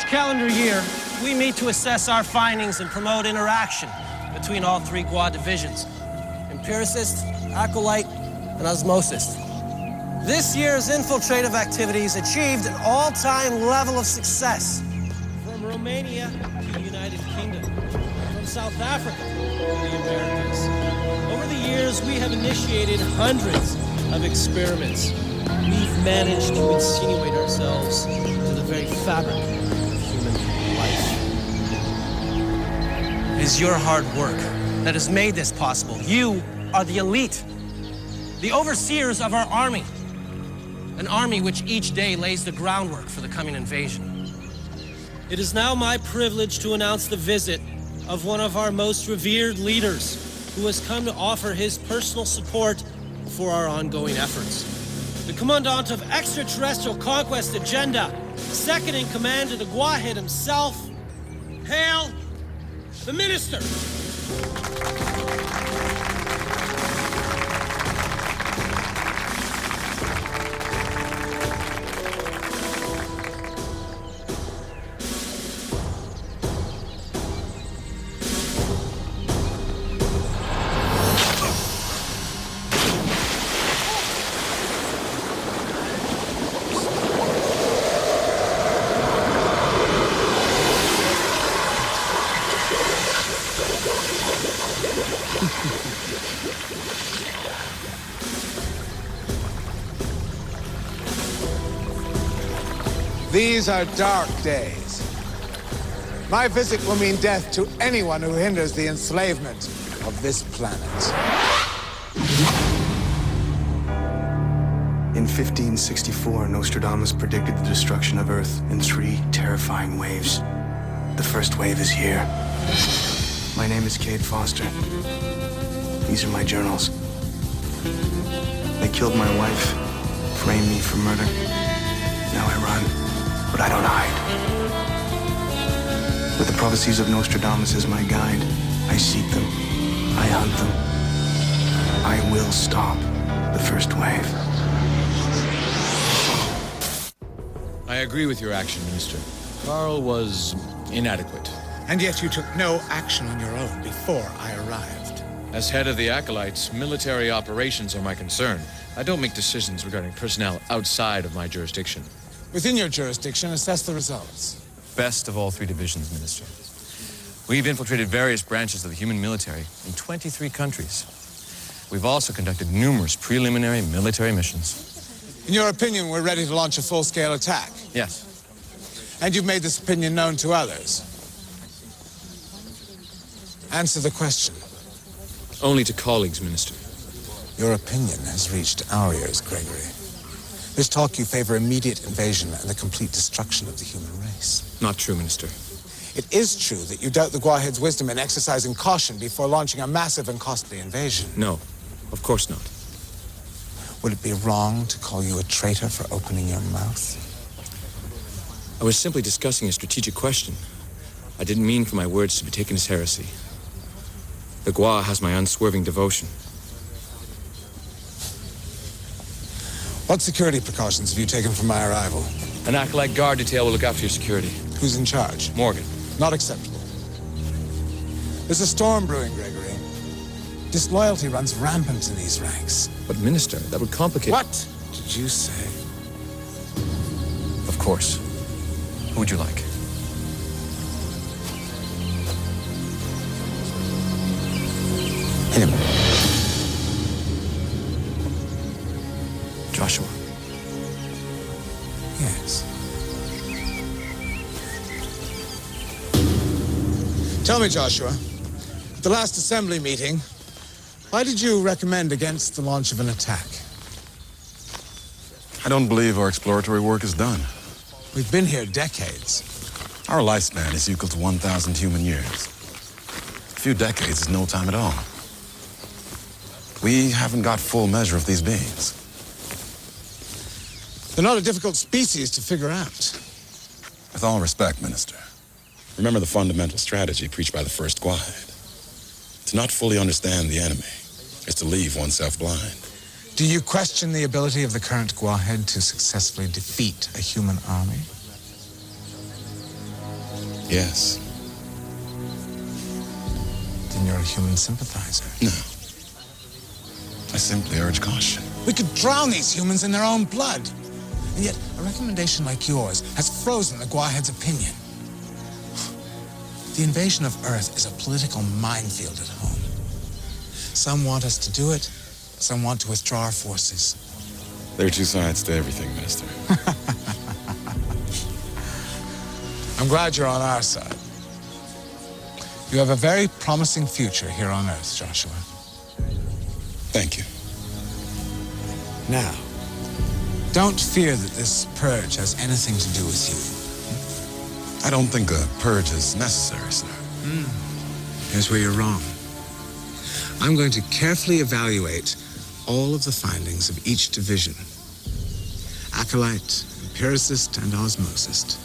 calendar year, we meet to assess our findings and promote interaction between all three GWA divisions: empiricist, acolyte, and osmosis. This year's infiltrative activities achieved an all-time level of success. From Romania to the United Kingdom, from South Africa to the Americas. Over the years, we have initiated hundreds of experiments. We've managed to insinuate ourselves into the very fabric of human life. It is your hard work that has made this possible. You are the elite, the overseers of our army, an army which each day lays the groundwork for the coming invasion. It is now my privilege to announce the visit of one of our most revered leaders, who has come to offer his personal support for our ongoing efforts. The Commandant of Extraterrestrial Conquest Agenda, second in command to the Gwahid himself, hail the Minister! These are dark days. My visit will mean death to anyone who hinders the enslavement of this planet. In 1564, Nostradamus predicted the destruction of Earth in 3 terrifying waves. The first wave is here. My name is Cade Foster. These are my journals. They killed my wife, framed me for murder. Now I run, but I don't hide. With the prophecies of Nostradamus as my guide, I seek them, I hunt them. I will stop the first wave. I agree with your action, Minister. Carl was inadequate. And yet you took no action on your own before I arrived. As head of the Acolytes, military operations are my concern. I don't make decisions regarding personnel outside of my jurisdiction. Within your jurisdiction, assess the results. Best of all 3 divisions, Minister. We've infiltrated various branches of the human military in 23 countries. We've also conducted numerous preliminary military missions. In your opinion, we're ready to launch a full-scale attack? Yes. And you've made this opinion known to others? Answer the question. Only to colleagues, Minister. Your opinion has reached our ears, Gregory. There's talk you favor immediate invasion and the complete destruction of the human race. Not true, Minister. It is true that you doubt the Gwahid's wisdom in exercising caution before launching a massive and costly invasion. No, of course not. Would it be wrong to call you a traitor for opening your mouth? I was simply discussing a strategic question. I didn't mean for my words to be taken as heresy. The Gwa has my unswerving devotion. What security precautions have you taken from my arrival? An acolyte guard detail will look after your security. Who's in charge? Morgan. Not acceptable. There's a storm brewing, Gregory. Disloyalty runs rampant in these ranks. But, Minister, that would complicate... What did you say? Of course. Who would you like? Him. Joshua. Yes. Tell me, Joshua, at the last assembly meeting, why did you recommend against the launch of an attack? I don't believe our exploratory work is done. We've been here decades. Our lifespan is equal to 1,000 human years. A few decades is no time at all. We haven't got full measure of these beings. They're not a difficult species to figure out. With all respect, Minister, remember the fundamental strategy preached by the first Gwahid. To not fully understand the enemy is to leave oneself blind. Do you question the ability of the current Gwahid to successfully defeat a human army? Yes. Then you're a human sympathizer. No. I simply urge caution. We could drown these humans in their own blood. And yet, a recommendation like yours has frozen the Guahead's opinion. The invasion of Earth is a political minefield at home. Some want us to do it, some want to withdraw our forces. There are two sides to everything, Minister. I'm glad you're on our side. You have a very promising future here on Earth, Joshua. Thank you. Now, don't fear that this purge has anything to do with you. I don't think a purge is necessary, sir. Here's where you're wrong. I'm going to carefully evaluate all of the findings of each division. Acolyte, empiricist, and osmosist.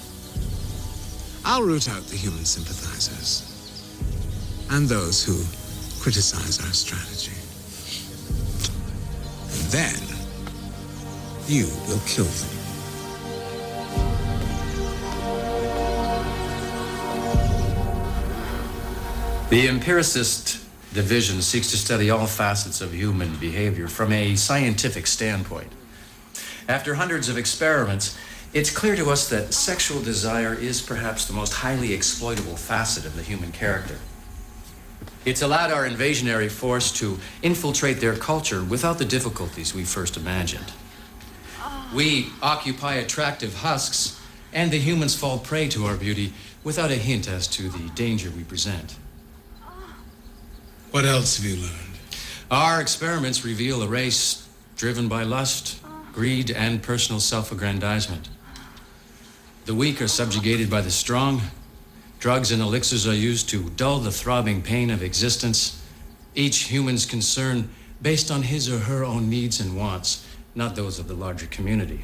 I'll root out the human sympathizers and those who criticize our strategy. And then you will kill them. The empiricist division seeks to study all facets of human behavior from a scientific standpoint. After hundreds of experiments, it's clear to us that sexual desire is perhaps the most highly exploitable facet of the human character. It's allowed our invasionary force to infiltrate their culture without the difficulties we first imagined. We occupy attractive husks, and the humans fall prey to our beauty without a hint as to the danger we present. What else have you learned? Our experiments reveal a race driven by lust, greed, and personal self-aggrandizement. The weak are subjugated by the strong. Drugs and elixirs are used to dull the throbbing pain of existence. Each human's concern based on his or her own needs and wants, not those of the larger community.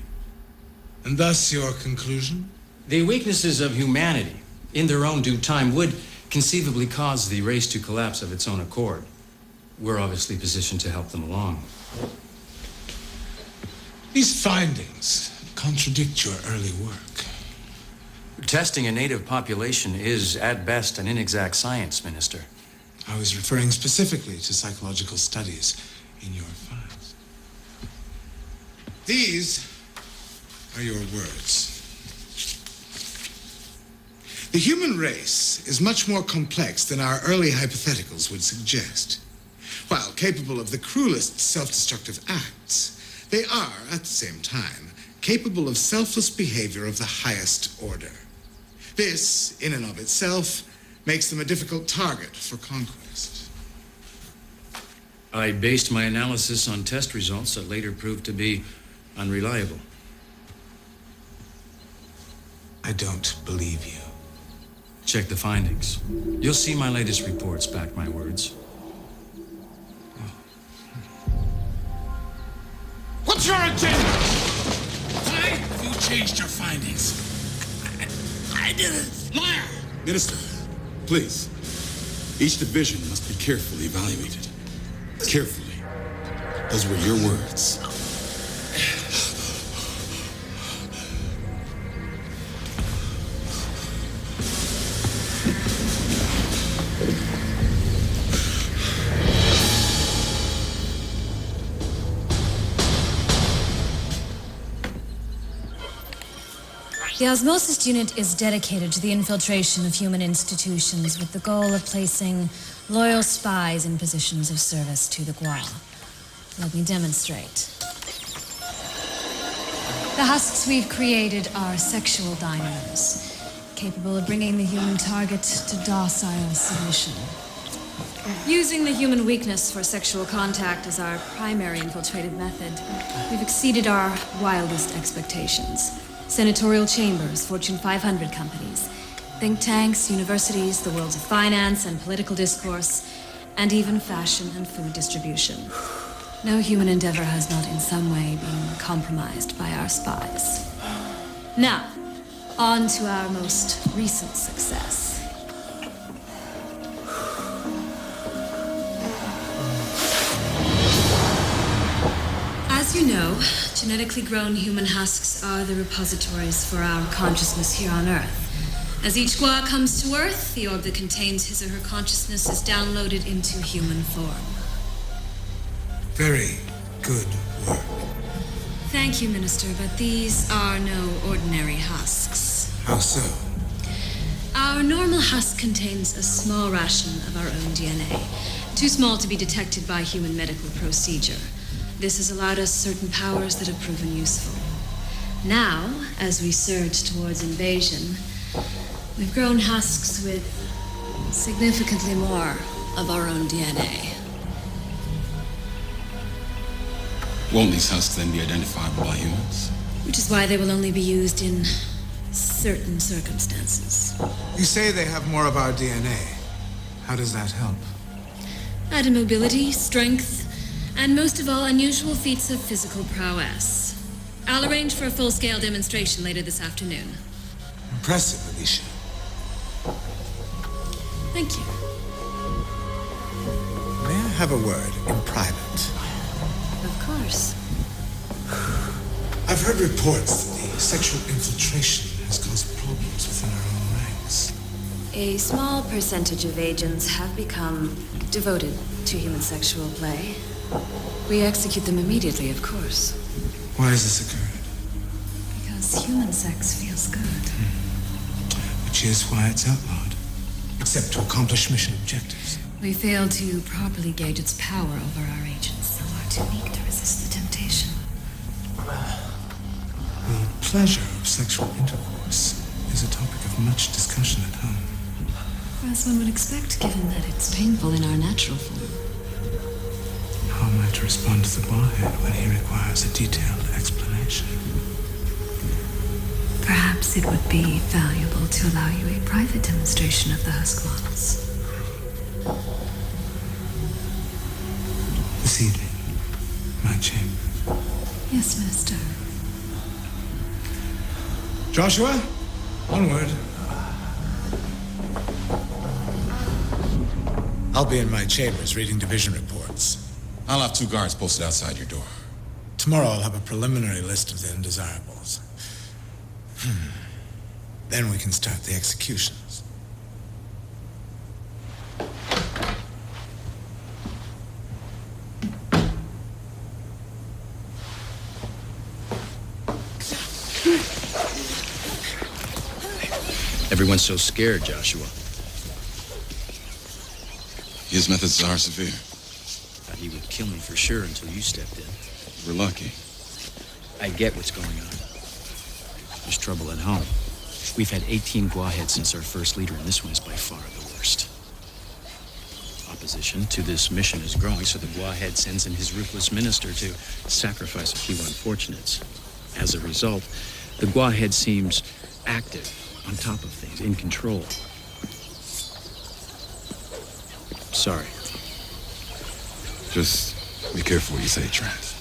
And thus your conclusion? The weaknesses of humanity, in their own due time, would conceivably cause the race to collapse of its own accord. We're obviously positioned to help them along. These findings contradict your early work. Testing a native population is, at best, an inexact science, Minister. I was referring specifically to psychological studies in your files. These are your words. The human race is much more complex than our early hypotheticals would suggest. While capable of the cruelest self-destructive acts, they are, at the same time, capable of selfless behavior of the highest order. This, in and of itself, makes them a difficult target for conquest. I based my analysis on test results that later proved to be unreliable. I don't believe you. Check the findings. You'll see my latest reports back my words. What's your agenda? Why have you changed your findings? I didn't. Liar! Minister, please. Each division must be carefully evaluated. Carefully. Those were your words. The Osmosis Unit is dedicated to the infiltration of human institutions with the goal of placing loyal spies in positions of service to the Gua. Let me demonstrate. The husks we've created are sexual dynamos, capable of bringing the human target to docile submission. Using the human weakness for sexual contact as our primary infiltrative method, we've exceeded our wildest expectations. Senatorial chambers, Fortune 500 companies, think tanks, universities, the worlds of finance and political discourse, and even fashion and food distribution. No human endeavor has not in some way been compromised by our spies. Now, on to our most recent success. As you know, genetically grown human husks are the repositories for our consciousness here on Earth. As each Gua comes to Earth, the orb that contains his or her consciousness is downloaded into human form. Very good work. Thank you, Minister, but these are no ordinary husks. How so? Our normal husk contains a small ration of our own DNA, too small to be detected by human medical procedure. This has allowed us certain powers that have proven useful. Now, as we surge towards invasion, we've grown husks with significantly more of our own DNA. Won't these husks then be identifiable by humans? Which is why they will only be used in certain circumstances. You say they have more of our DNA. How does that help? Added mobility, strength, and most of all, unusual feats of physical prowess. I'll arrange for a full-scale demonstration later this afternoon. Impressive, Alicia. Thank you. May I have a word in private? Of course. I've heard reports that the sexual infiltration has caused problems within our own ranks. A small percentage of agents have become devoted to human sexual play. We execute them immediately, of course. Why has this occurred? Because human sex feels good. Which is why it's outlawed. Except to accomplish mission objectives. We fail to properly gauge its power over our agents, who are too weak to resist the temptation. The pleasure of sexual intercourse is a topic of much discussion at home. As one would expect, given that it's painful in our natural form. How am I to respond to the Warhead when he requires a detailed explanation? Perhaps it would be valuable to allow you a private demonstration of the husk models. This evening, my chamber. Yes, Minister. Joshua, onward. I'll be in my chambers reading division reports. I'll have 2 guards posted outside your door. Tomorrow I'll have a preliminary list of the undesirables. Then we can start the executions. Everyone's so scared, Joshua. His methods are severe. Thought he would kill me for sure until you stepped in. We're lucky. I get what's going on. There's trouble at home. We've had 18 Guaheads since our first leader, and this one is by far the worst. Opposition to this mission is growing, so the Guahead sends in his ruthless minister to sacrifice a few unfortunates. As a result, the Guahead seems active, on top of things, in control. Sorry. Just be careful what you say, Trent.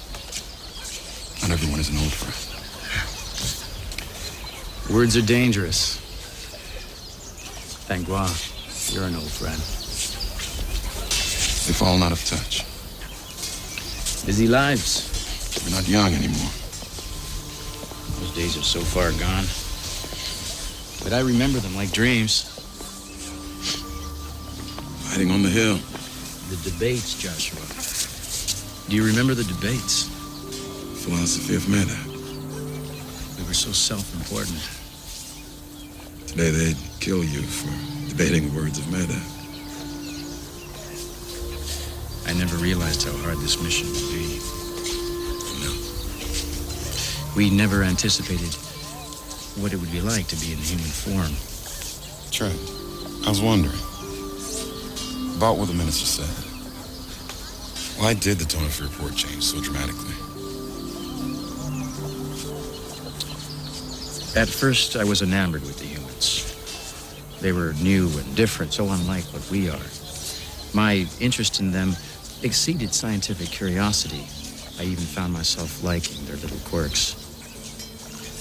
Not everyone is an old friend. Words are dangerous. Thank Gua, you're an old friend. They've fallen out of touch. Busy lives. We're not young anymore. Those days are so far gone. But I remember them like dreams. Fighting on the hill. The debates, Joshua. Do you remember the debates? Philosophy of meta. We were so self-important. Today they'd kill you for debating the words of meta. I never realized how hard this mission would be. No. We never anticipated what it would be like to be in human form. Trent, I was wondering about what the minister said. Why did the tone of your report change so dramatically? At first, I was enamored with the humans. They were new and different, so unlike what we are. My interest in them exceeded scientific curiosity. I even found myself liking their little quirks.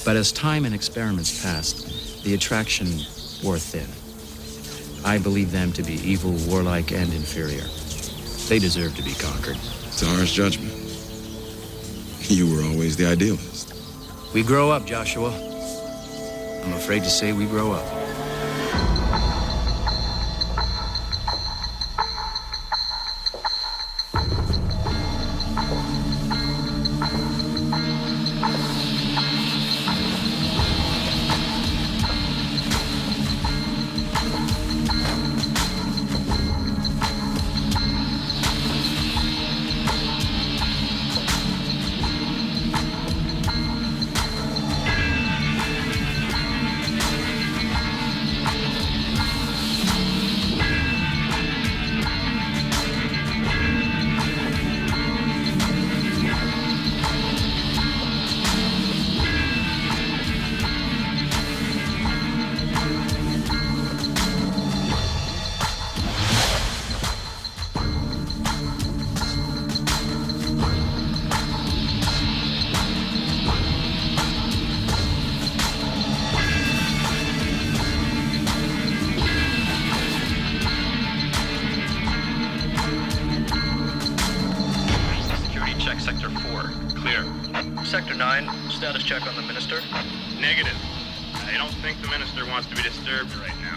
But as time and experiments passed, the attraction wore thin. I believed them to be evil, warlike, and inferior. They deserve to be conquered. It's a harsh judgment. You were always the idealist. We grow up, Joshua. I'm afraid to say we grow up. check Sector 4. Clear. Sector 9, status check on the Minister. Negative. I don't think the Minister wants to be disturbed right now.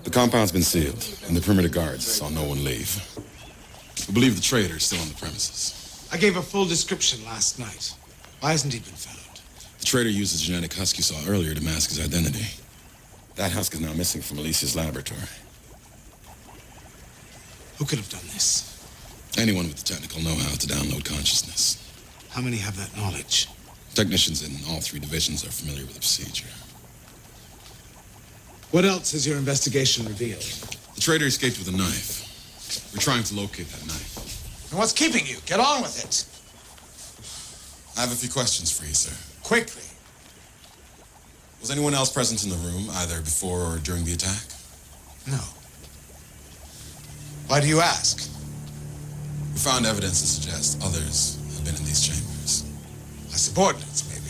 The compound's been sealed, and the perimeter guards saw no one leave. We believe the traitor is still on the premises. I gave a full description last night. Why hasn't he been found? The traitor used the genetic husk you saw earlier to mask his identity. That husk is now missing from Alicia's laboratory. Who could have done this? Anyone with the technical know-how to download consciousness. How many have that knowledge? Technicians in all 3 divisions are familiar with the procedure. What else has your investigation revealed? The traitor escaped with a knife. We're trying to locate that knife. And what's keeping you? Get on with it. I have a few questions for you, sir. Quickly. Was anyone else present in the room, either before or during the attack? No. Why do you ask? We found evidence to suggest others have been in these chambers. My subordinates, maybe.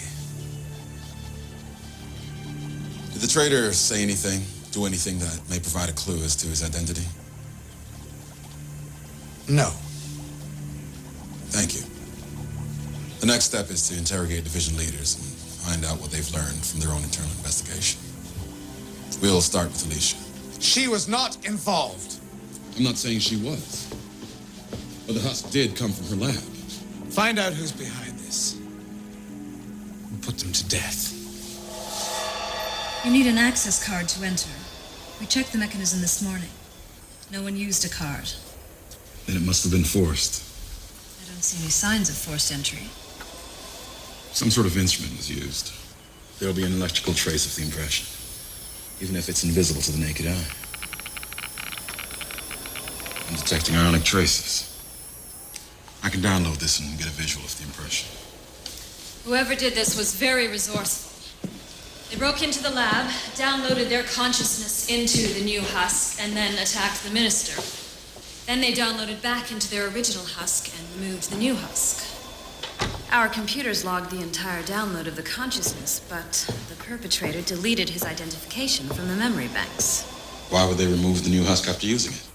Did the traitor say anything, do anything that may provide a clue as to his identity? No. Thank you. The next step is to interrogate division leaders and find out what they've learned from their own internal investigation. We'll start with Alicia. She was not involved. I'm not saying she was. But the husk did come from her lab. Find out who's behind this. And put them to death. You need an access card to enter. We checked the mechanism this morning. No one used a card. Then it must have been forced. I don't see any signs of forced entry. Some sort of instrument was used. There'll be an electrical trace of the impression, even if it's invisible to the naked eye. I'm detecting ionic traces. I can download this and get a visual of the impression. Whoever did this was very resourceful. They broke into the lab, downloaded their consciousness into the new husk, and then attacked the minister. Then they downloaded back into their original husk and removed the new husk. Our computers logged the entire download of the consciousness, but the perpetrator deleted his identification from the memory banks. Why would they remove the new husk after using it?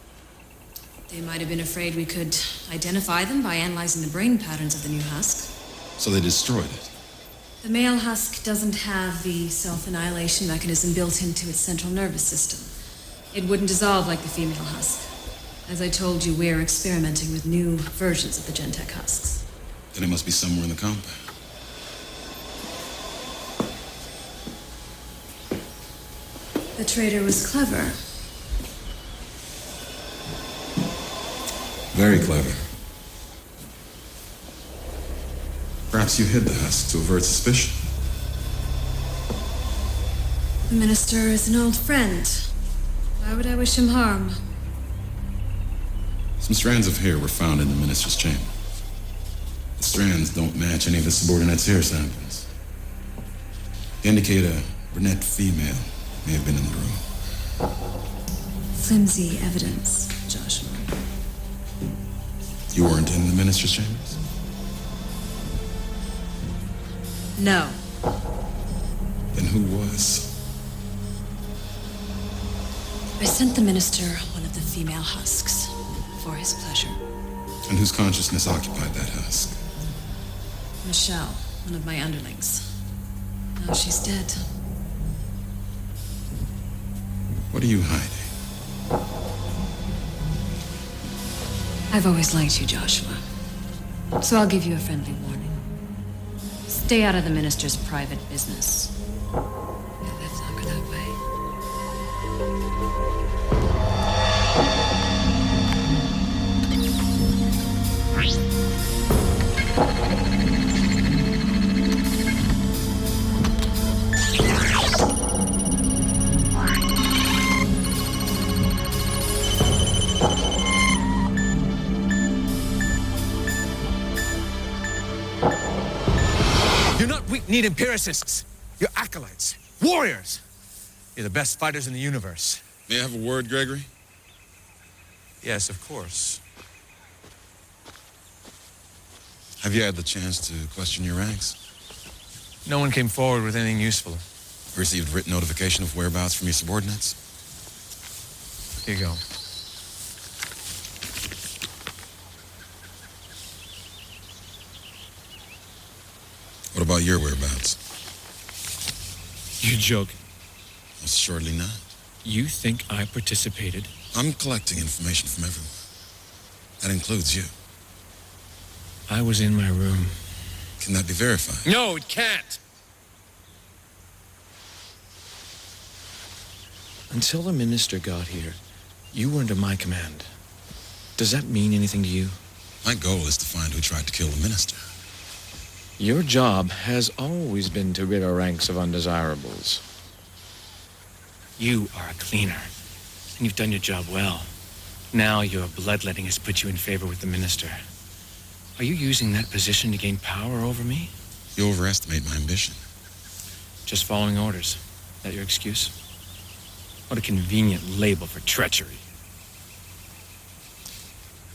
They might have been afraid we could identify them by analyzing the brain patterns of the new husk. So they destroyed it. The male husk doesn't have the self-annihilation mechanism built into its central nervous system. It wouldn't dissolve like the female husk. As I told you, we're experimenting with new versions of the Gentech husks. Then it must be somewhere in the compound. The traitor was clever. Very clever. Perhaps you hid the husk to avert suspicion. The minister is an old friend. Why would I wish him harm? Some strands of hair were found in the minister's chamber. The strands don't match any of his subordinates' hair samples. They indicate a brunette female may have been in the room. Flimsy evidence, Joshua. You weren't in the minister's chambers? No. Then who was? I sent the minister one of the female husks for his pleasure. And whose consciousness occupied that husk? Michelle, one of my underlings. Now she's dead. What are you hiding? I've always liked you, Joshua. So I'll give you a friendly warning. Stay out of the minister's private business. Yeah, let's not go that way. You're not weak-kneed empiricists. You're acolytes, warriors. You're the best fighters in the universe. May I have a word, Gregory? Yes, of course. Have you had the chance to question your ranks? No one came forward with anything useful. Received written notification of whereabouts from your subordinates? Here you go. What about your whereabouts? You're joking. Most assuredly not. You think I participated? I'm collecting information from everyone. That includes you. I was in my room. Can that be verified? No, it can't! Until the minister got here, you were under my command. Does that mean anything to you? My goal is to find who tried to kill the minister. Your job has always been to rid our ranks of undesirables. You are a cleaner, and you've done your job well. Now your bloodletting has put you in favor with the minister. Are you using that position to gain power over me? You overestimate my ambition. Just following orders. That your excuse? What a convenient label for treachery.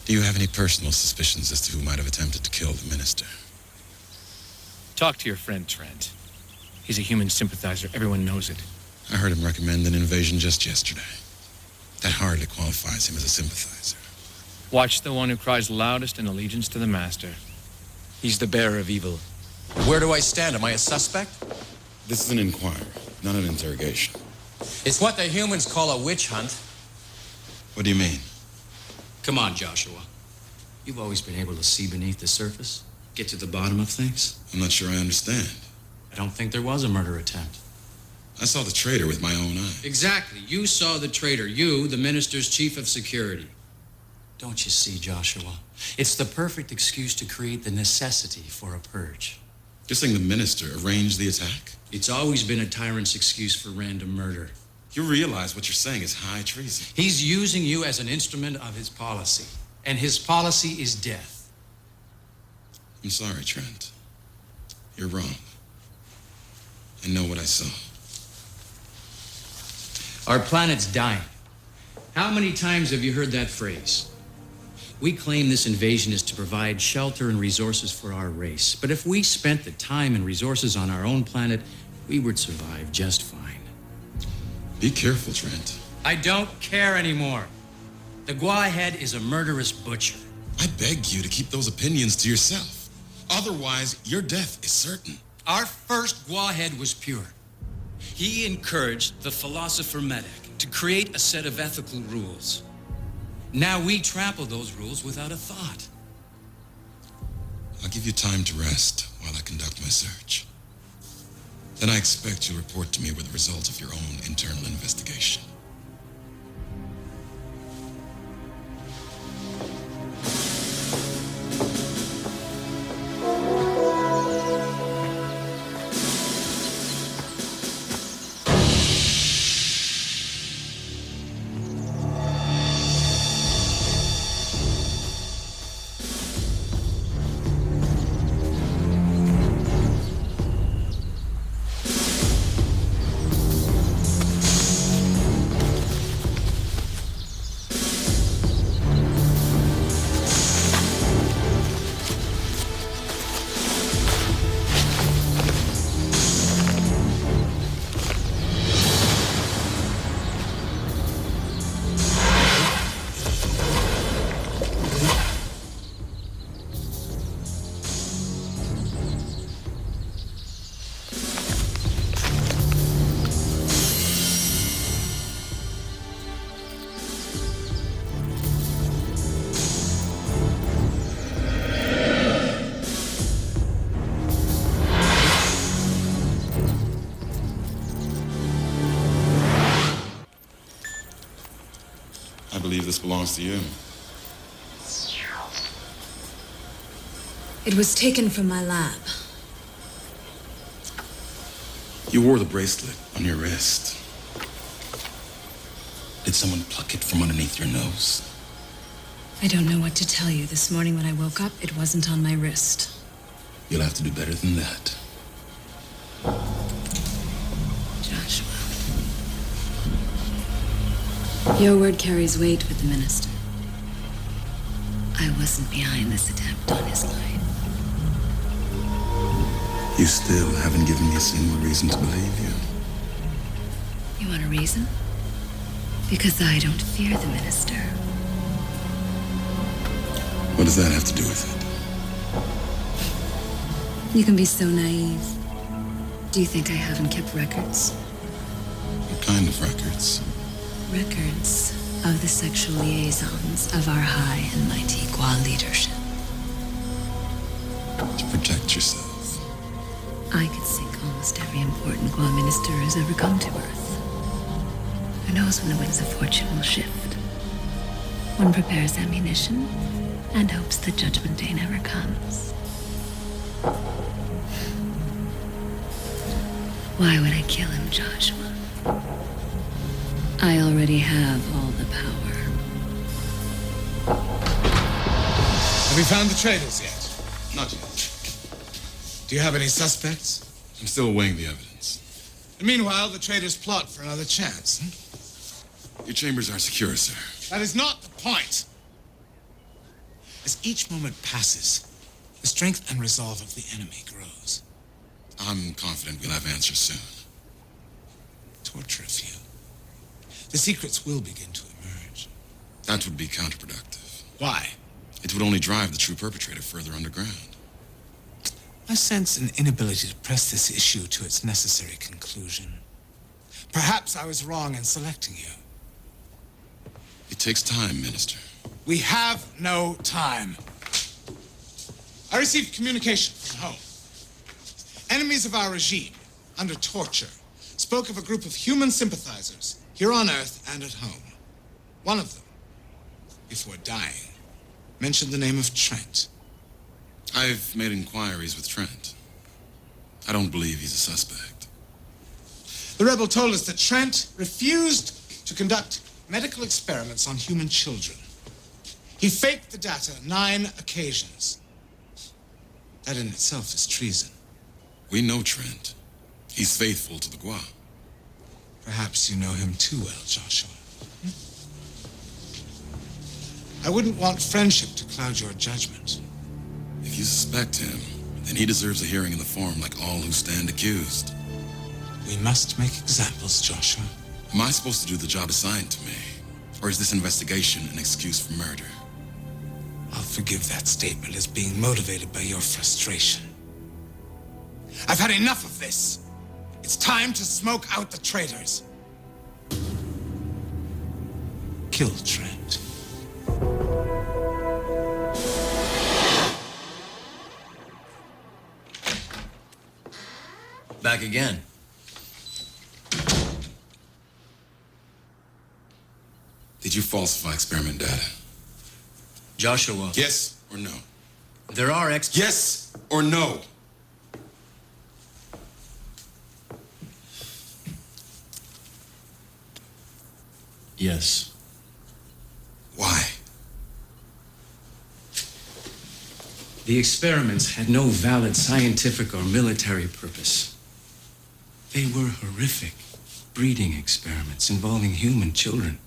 Do you have any personal suspicions as to who might have attempted to kill the minister? Talk to your friend, Trent. He's a human sympathizer. Everyone knows it. I heard him recommend an invasion just yesterday. That hardly qualifies him as a sympathizer. Watch the one who cries loudest in allegiance to the master. He's the bearer of evil. Where do I stand? Am I a suspect? This is an inquiry, not an interrogation. It's what the humans call a witch hunt. What do you mean? Come on, Joshua. You've always been able to see beneath the surface, get to the bottom of things. I'm not sure I understand. I don't think there was a murder attempt. I saw the traitor with my own eyes. Exactly. You saw the traitor. You, the minister's chief of security. Don't you see, Joshua? It's the perfect excuse to create the necessity for a purge. You're saying the minister arranged the attack? It's always been a tyrant's excuse for random murder. You realize what you're saying is high treason. He's using you as an instrument of his policy, and his policy is death. I'm sorry, Trent. You're wrong. I know what I saw. Our planet's dying. How many times have you heard that phrase? We claim this invasion is to provide shelter and resources for our race. But if we spent the time and resources on our own planet, we would survive just fine. Be careful, Trent. I don't care anymore. The Gwahead is a murderous butcher. I beg you to keep those opinions to yourself. Otherwise, your death is certain. Our first Gwahead was pure. He encouraged the philosopher Medak to create a set of ethical rules. Now we trample those rules without a thought. I'll give you time to rest while I conduct my search. Then I expect you'll report to me with the results of your own internal investigation. I believe this belongs to you. It was taken from my lab. You wore the bracelet on your wrist. Did someone pluck it from underneath your nose? I don't know what to tell you. This morning when I woke up, it wasn't on my wrist. You'll have to do better than that. Joshua. Your word carries weight with the minister. I wasn't behind this attempt on his life. You still haven't given me a single reason to believe you. You want a reason? Because I don't fear the minister. What does that have to do with it? You can be so naive. Do you think I haven't kept records? What kind of records? Records of the sexual liaisons of our high and mighty Gua leadership. To protect yourself. I could sink almost every important Gua minister who's ever come to Earth. Who knows when the winds of fortune will shift? One prepares ammunition and hopes the judgment day never comes. Why would I kill him, Joshua? I already have all the power. Have you found the traitors yet? Not yet. Do you have any suspects? I'm still weighing the evidence. And meanwhile, the traitors plot for another chance. Your chambers are secure, sir. That is not the point. As each moment passes, the strength and resolve of the enemy grows. I'm confident we'll have answers soon. Torture a few. The secrets will begin to emerge. That would be counterproductive. Why? It would only drive the true perpetrator further underground. I sense an inability to press this issue to its necessary conclusion. Perhaps I was wrong in selecting you. It takes time, Minister. We have no time. I received communication from home. Enemies of our regime, under torture, spoke of a group of human sympathizers here on Earth and at home. One of them, before dying, mentioned the name of Trent. I've made inquiries with Trent. I don't believe he's a suspect. The rebel told us that Trent refused to conduct medical experiments on human children. He faked the data 9 occasions. That in itself is treason. We know Trent. He's faithful to the Gua. Perhaps you know him too well, Joshua. I wouldn't want friendship to cloud your judgment. If you suspect him, then he deserves a hearing in the forum like all who stand accused. We must make examples, Joshua. Am I supposed to do the job assigned to me? Or is this investigation an excuse for murder? I'll forgive that statement as being motivated by your frustration. I've had enough of this. It's time to smoke out the traitors. Kill Trent. Back again. Did you falsify experiment data? Joshua. Yes or no? There are Yes or no? Yes. Why? The experiments had no valid scientific or military purpose. They were horrific breeding experiments involving human children.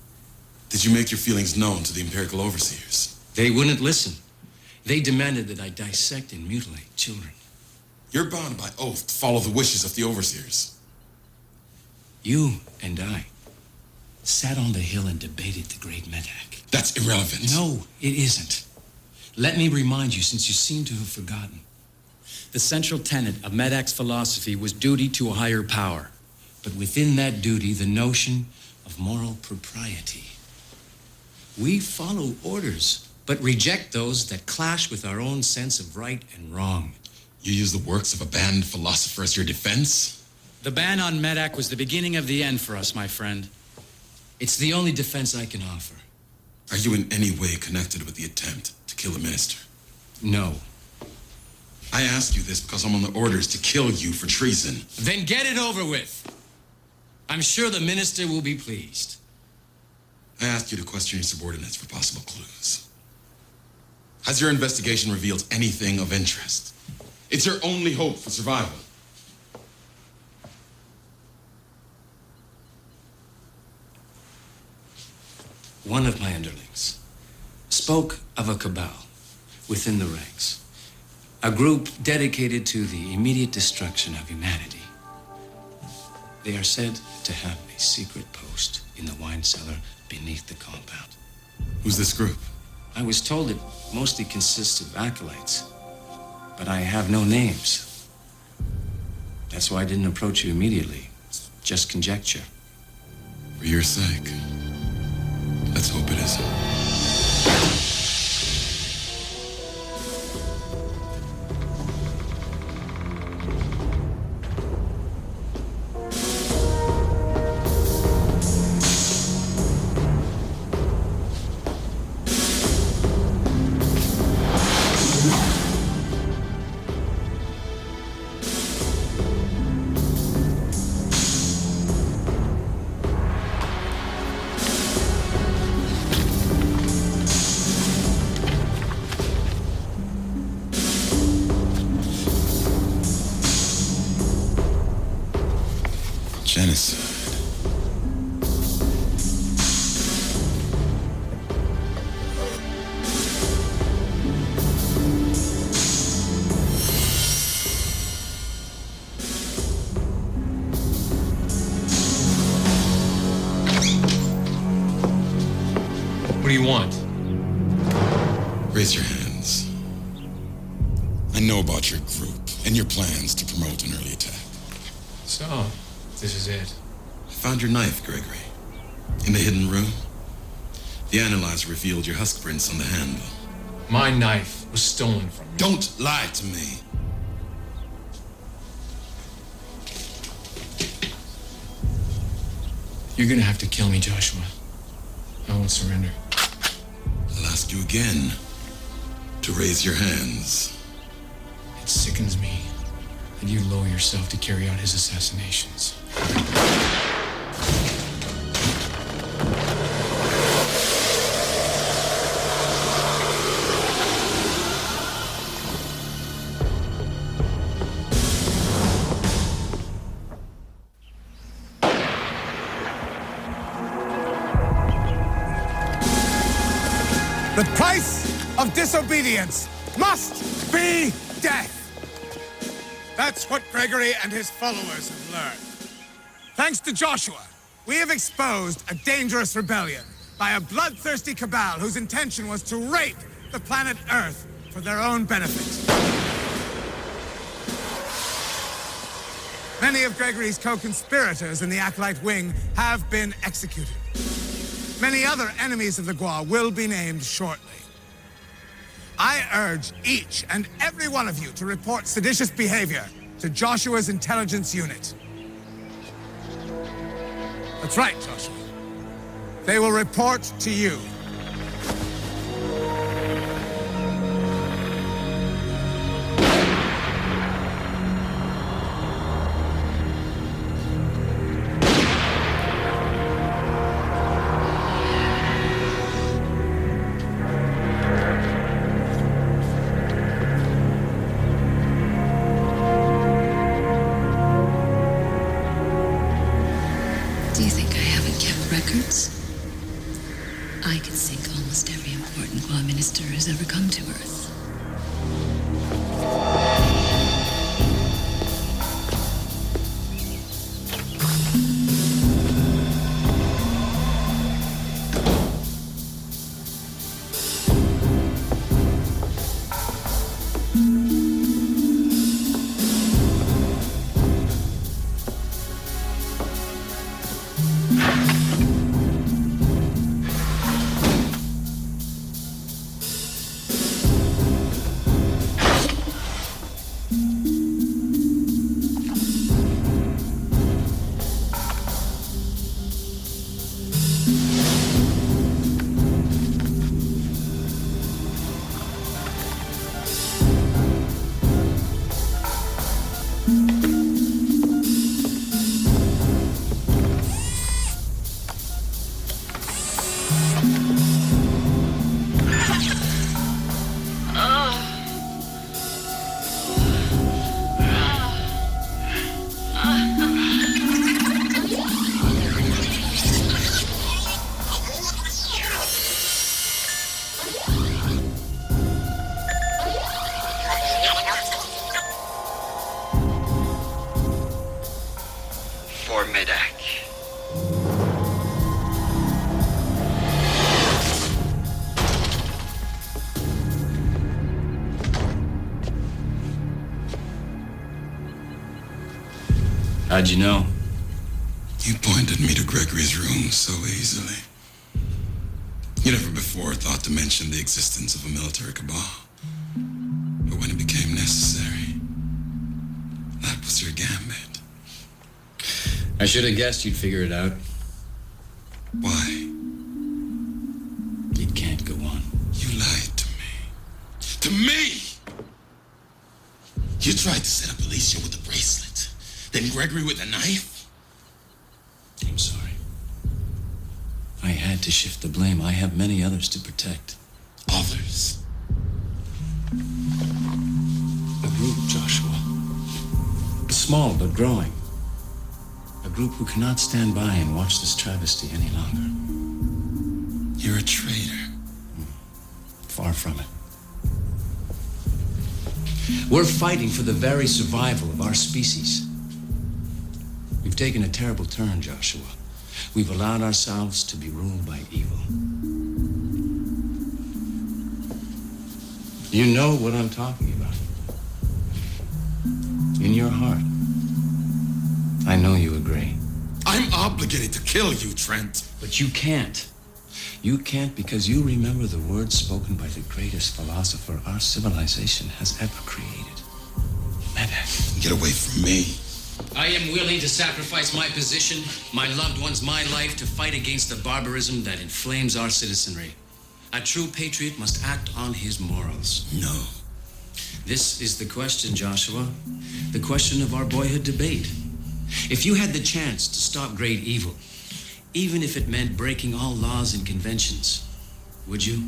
Did you make your feelings known to the empirical overseers? They wouldn't listen. They demanded that I dissect and mutilate children. You're bound by oath to follow the wishes of the overseers. You and I sat on the hill and debated the great Medak. That's irrelevant. No, it isn't. Let me remind you, since you seem to have forgotten. The central tenet of Medak's philosophy was duty to a higher power. But within that duty, the notion of moral propriety. We follow orders, but reject those that clash with our own sense of right and wrong. You use the works of a banned philosopher as your defense? The ban on Medak was the beginning of the end for us, my friend. It's the only defense I can offer. Are you in any way connected with the attempt to kill the minister? No. I ask you this because I'm on the orders to kill you for treason. Then get it over with. I'm sure the minister will be pleased. I asked you to question your subordinates for possible clues. Has your investigation revealed anything of interest? It's your only hope for survival. One of my underlings spoke of a cabal within the ranks, a group dedicated to the immediate destruction of humanity. They are said to have a secret post in the wine cellar beneath the compound. Who's this group? I was told it mostly consists of acolytes, but I have no names. That's why I didn't approach you immediately. It's just conjecture. For your sake, let's hope it isn't. Genocide. What do you want? Raise your hands. I know about your group and your plans to promote an early attack. So, this is it. I found your knife, Gregory. In the hidden room. The analyzer revealed your husk prints on the handle. My knife was stolen from me. Don't lie to me. You're gonna have to kill me, Joshua. I won't surrender. I'll ask you again to raise your hands. It sickens me that you lower yourself to carry out his assassinations. The price of disobedience must be death. That's what Gregory and his followers have learned. Thanks to Joshua, we have exposed a dangerous rebellion by a bloodthirsty cabal whose intention was to rape the planet Earth for their own benefit. Many of Gregory's co-conspirators in the Acolyte Wing have been executed. Many other enemies of the Gua will be named shortly. I urge each and every one of you to report seditious behavior to Joshua's intelligence unit. That's right, Joshua. They will report to you. Do you think I haven't kept records? I could sink almost every important Gua minister who's ever come to Earth. How'd you know? You pointed me to Gregory's room so easily. You never before thought to mention the existence of a military cabal. But when it became necessary, that was your gambit. I should have guessed you'd figure it out. Why? It can't go on. You lied to me. To me! You tried to set up Alicia with a bracelet, then Gregory with a knife? I'm sorry. I had to shift the blame. I have many others to protect. Others? A group, Joshua. Small but growing. A group who cannot stand by and watch this travesty any longer. You're a traitor. Far from it. We're fighting for the very survival of our species. We've taken a terrible turn, Joshua. We've allowed ourselves to be ruled by evil. You know what I'm talking about. In your heart. I know you agree. I'm obligated to kill you, Trent. But you can't. You can't because you remember the words spoken by the greatest philosopher our civilization has ever created. Medak. Get away from me. I am willing to sacrifice my position, my loved ones, my life to fight against the barbarism that inflames our citizenry. A true patriot must act on his morals. No. This is the question, Joshua. The question of our boyhood debate. If you had the chance to stop great evil, even if it meant breaking all laws and conventions, would you?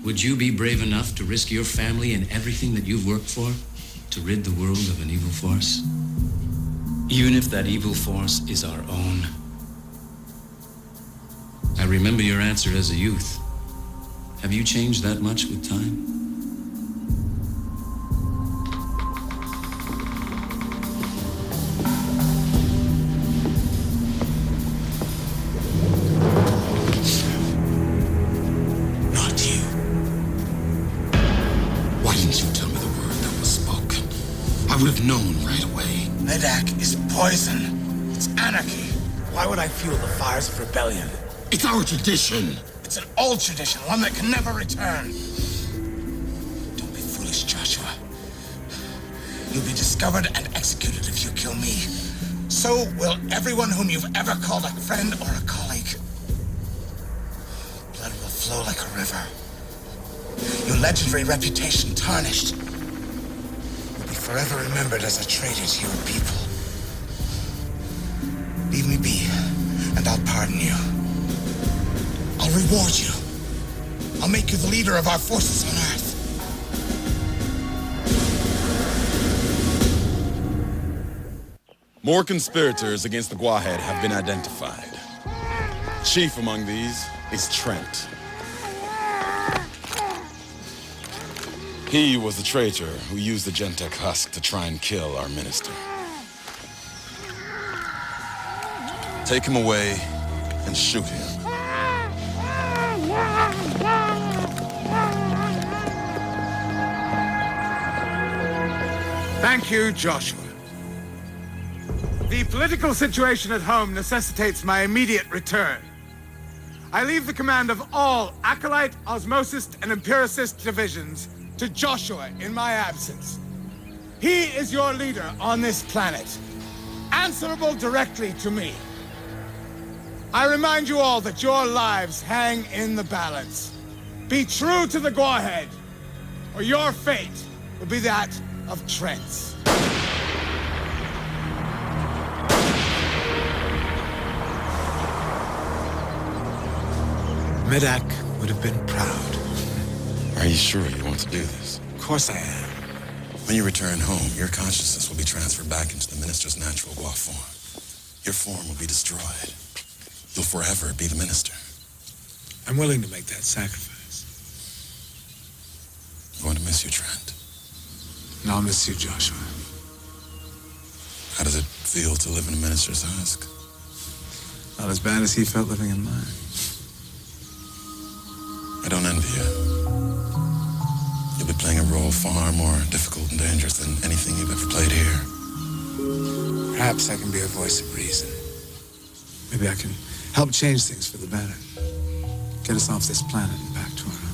Would you be brave enough to risk your family and everything that you've worked for to rid the world of an evil force? Even if that evil force is our own? I remember your answer as a youth. Have you changed that much with time? I would have known right away. Medak is poison. It's anarchy. Why would I fuel the fires of rebellion? It's our tradition. It's an old tradition, one that can never return. Don't be foolish, Joshua. You'll be discovered and executed if you kill me. So will everyone whom you've ever called a friend or a colleague. Blood will flow like a river. Your legendary reputation tarnished. Forever remembered as a traitor to your people. Leave me be, and I'll pardon you. I'll reward you. I'll make you the leader of our forces on Earth. More conspirators against the Gwahed have been identified. Chief among these is Trent. He was the traitor who used the Gentek husk to try and kill our minister. Take him away and shoot him. Thank you, Joshua. The political situation at home necessitates my immediate return. I leave the command of all Acolyte, Osmosis, and Empiricist divisions to Joshua in my absence. He is your leader on this planet, answerable directly to me. I remind you all that your lives hang in the balance. Be true to the Gwahed, or your fate will be that of Trent's. Medak would have been proud. Are you sure you want to do this? Of course I am. When you return home, your consciousness will be transferred back into the minister's natural Gwa form. Your form will be destroyed. You'll forever be the minister. I'm willing to make that sacrifice. I'm going to miss you, Trent. And I'll miss you, Joshua. How does it feel to live in a minister's husk? Not as bad as he felt living in mine. I don't envy you. You'll be playing a role far more difficult and dangerous than anything you've ever played here. Perhaps I can be a voice of reason. Maybe I can help change things for the better. Get us off this planet and back to our